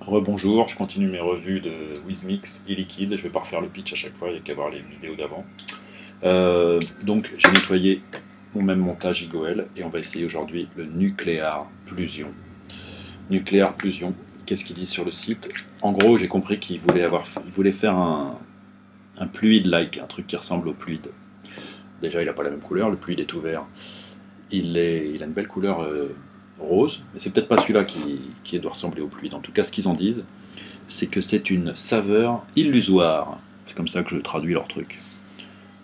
Rebonjour, je continue mes revues de Wizmix et Liquid. Je vais pas refaire le pitch à chaque fois, il n'y a qu'à voir les vidéos d'avant. Donc j'ai nettoyé mon même montage IGOL et on va essayer aujourd'hui le Nuclear Plusion. Nuclear Plusion, qu'est-ce qu'ils disent sur le site? En gros, j'ai compris qu'ils voulaient faire un fluide-like, un truc qui ressemble au fluide. Déjà, il n'a pas la même couleur, le fluide est tout vert. Il a une belle couleur rose, mais c'est peut-être pas celui-là qui doit ressembler au fluide. En tout cas, ce qu'ils en disent, c'est que c'est une saveur illusoire. C'est comme ça que je traduis leur truc.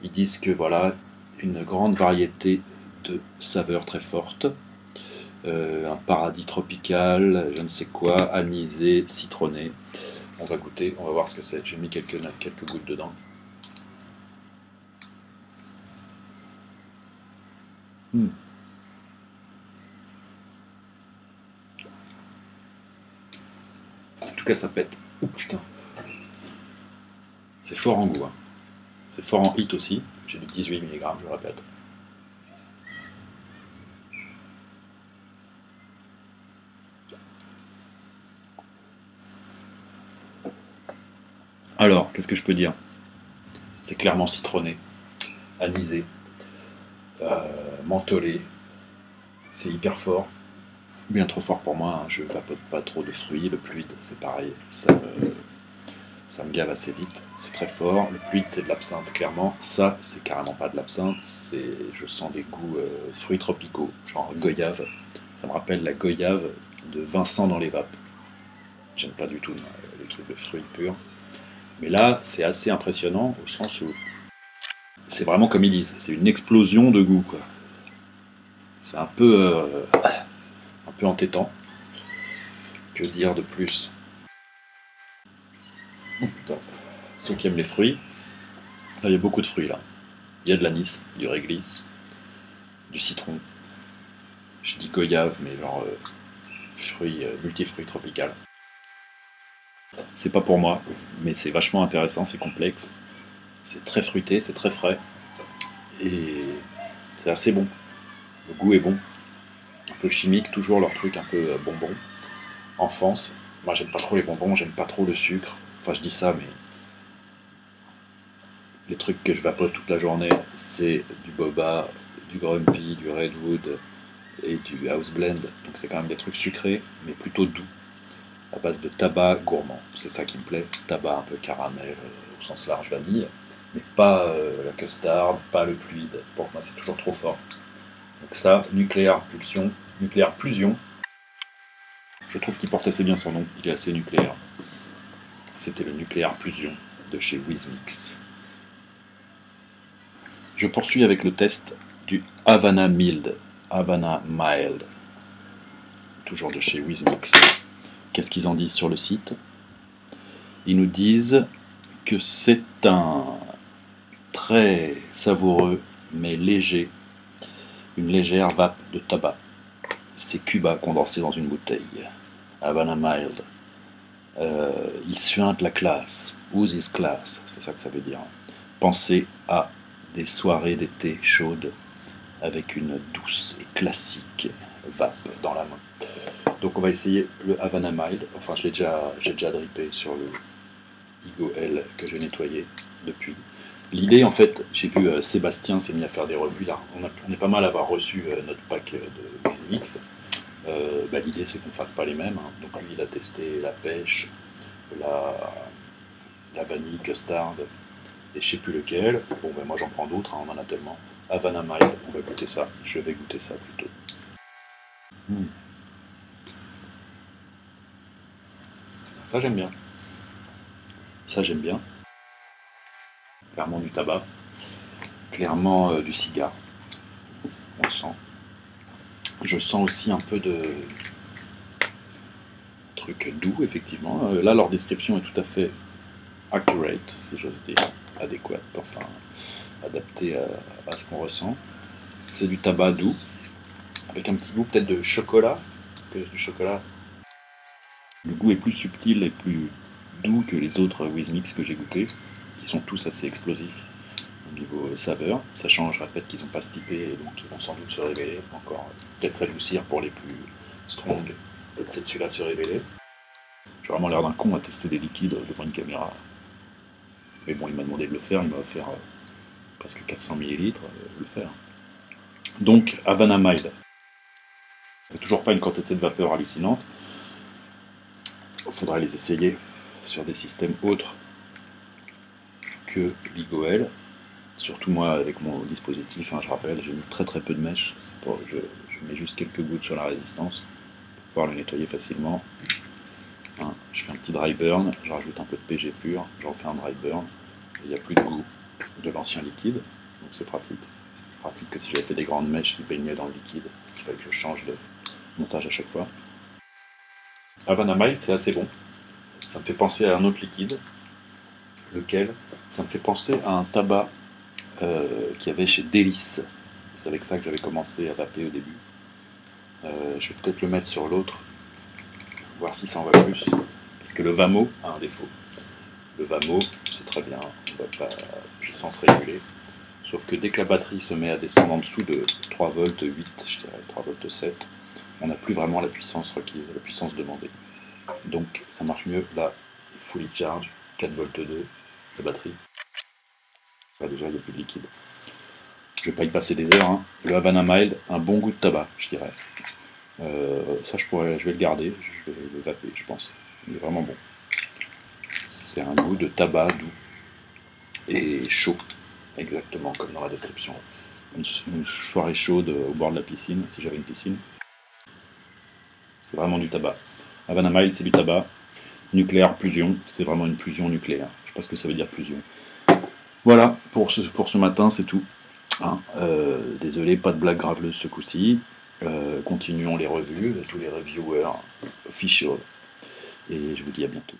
Ils disent que voilà, une grande variété de saveurs très fortes, un paradis tropical, je ne sais quoi, anisé, citronné. On va goûter, on va voir ce que c'est. J'ai mis quelques gouttes dedans. En tout cas, ça pète. Oh putain. C'est fort en goût. Hein. C'est fort en hit aussi. J'ai du 18 mg, je répète. Alors, qu'est-ce que je peux dire? C'est clairement citronné, anisé, mentholé. C'est hyper fort. Bien trop fort pour moi, hein. Je vapote pas trop de fruits. Le fluide, c'est pareil. Ça me gave assez vite. C'est très fort. Le fluide, c'est de l'absinthe, clairement. Ça, c'est carrément pas de l'absinthe. Je sens des goûts fruits tropicaux, genre goyave. Ça me rappelle la goyave de Vincent dans les vapes. J'aime pas du tout les trucs de fruits purs. Mais là, c'est assez impressionnant au sens où c'est vraiment comme ils disent, c'est une explosion de goût, quoi. C'est un peu entêtant. Que dire de plus? Oh putain. Ceux qui aiment les fruits, là il y a beaucoup de fruits là. Il y a de l'anis, du réglisse, du citron. Je dis goyave, mais genre multifruits tropical. C'est pas pour moi, mais c'est vachement intéressant, c'est complexe. C'est très fruité, c'est très frais. Et c'est assez bon. Le goût est bon. Un peu chimique, toujours leur truc un peu bonbon. Enfance. Moi j'aime pas trop les bonbons, j'aime pas trop le sucre. Enfin je dis ça, mais les trucs que je vapote toute la journée, c'est du boba, du grumpy, du redwood et du house blend. Donc c'est quand même des trucs sucrés, mais plutôt doux, à base de tabac gourmand. C'est ça qui me plaît. Tabac un peu caramel, au sens large vanille, mais pas la custard, pas le fluide. Pour moi c'est toujours trop fort. Donc ça, Nuclear Pulsion, Nuclear Plusion, je trouve qu'il porte assez bien son nom, il est assez nucléaire. C'était le Nuclear Plusion de chez Wizmix. Je poursuis avec le test du Havana Mild. Havana Mild. Toujours de chez Wizmix. Qu'est-ce qu'ils en disent sur le site? Ils nous disent que c'est un très savoureux mais léger, une légère vape de tabac. C'est Cuba condensé dans une bouteille. Havana Mild. Il suinte la classe. Who's his class? C'est ça que ça veut dire. Pensez à des soirées d'été chaudes avec une douce et classique vape dans la main. Donc on va essayer le Havana Mild. Enfin, j'ai déjà drippé sur le Igo L que j'ai nettoyé depuis. L'idée, en fait, j'ai vu Sébastien s'est mis à faire des revues là. On est pas mal à avoir reçu notre pack de Wizmix. L'idée, c'est qu'on ne fasse pas les mêmes. Hein. Donc lui, il a testé la pêche, la vanille, custard, et je sais plus lequel. Bon, moi j'en prends d'autres, hein, on en a tellement. Havana Mild, on va goûter ça. Je vais goûter ça plutôt. Ça j'aime bien. Ça j'aime bien. Clairement du tabac. Clairement du cigare. On le sent. Je sens aussi un peu de truc doux, effectivement. Là, leur description est tout à fait accurate, si j'ose dire, adéquate, enfin adaptée à ce qu'on ressent. C'est du tabac doux, avec un petit goût peut-être de chocolat, parce que du chocolat, le goût est plus subtil et plus doux que les autres Wizmix que j'ai goûtés, qui sont tous assez explosifs au niveau saveur. Ça change, je répète qu'ils n'ont pas stipé, et donc ils vont sans doute se révéler encore, peut-être s'adoucir pour les plus strong, et peut-être celui-là se révéler. J'ai vraiment l'air d'un con à tester des liquides devant une caméra. Mais bon, il m'a demandé de le faire, il m'a offert presque 400 ml de le faire. Donc, Havana Mild. Toujours pas une quantité de vapeur hallucinante. Il faudrait les essayer sur des systèmes autres que l'IGOL. Surtout moi, avec mon dispositif, hein, je rappelle, j'ai mis très peu de mèche. Je mets juste quelques gouttes sur la résistance pour pouvoir le nettoyer facilement. Hein, je fais un petit dry burn, je rajoute un peu de PG pur, j'en fais un dry burn. Il n'y a plus de goût de l'ancien liquide, donc c'est pratique. Pratique que si j'avais fait des grandes mèches qui baignaient dans le liquide, il fallait que je change de montage à chaque fois. Havana Mild, c'est assez bon. Ça me fait penser à un autre liquide. Lequel? Ça me fait penser à un tabac qu'il y avait chez Délice. C'est avec ça que j'avais commencé à vaper au début. Je vais peut-être le mettre sur l'autre, voir si ça en va plus. Parce que le Vamo a un défaut. Le Vamo, c'est très bien, on va pas puissance régulée. Sauf que dès que la batterie se met à descendre en dessous de 3 volts 8, je dirais 3 volts 7, on n'a plus vraiment la puissance requise, la puissance demandée. Donc ça marche mieux là, fully charge, 4 volts 2, la batterie. Là, déjà il n'y a plus de liquide. Je vais pas y passer des heures. Hein. Le Havana Mild, un bon goût de tabac, je dirais. Ça je vais le garder, je vais le vaper, je pense. Il est vraiment bon. C'est un goût de tabac doux et chaud, exactement comme dans la description. Une soirée chaude au bord de la piscine, si j'avais une piscine. C'est vraiment du tabac. Havana Mild, c'est du tabac. Nucléaire fusion, c'est vraiment une fusion nucléaire. Je sais pas ce que ça veut dire fusion. Voilà, pour ce matin, c'est tout. Hein, désolé, pas de blague graveleuse ce coup-ci. Continuons les revues, tous les reviewers official. Et je vous dis à bientôt.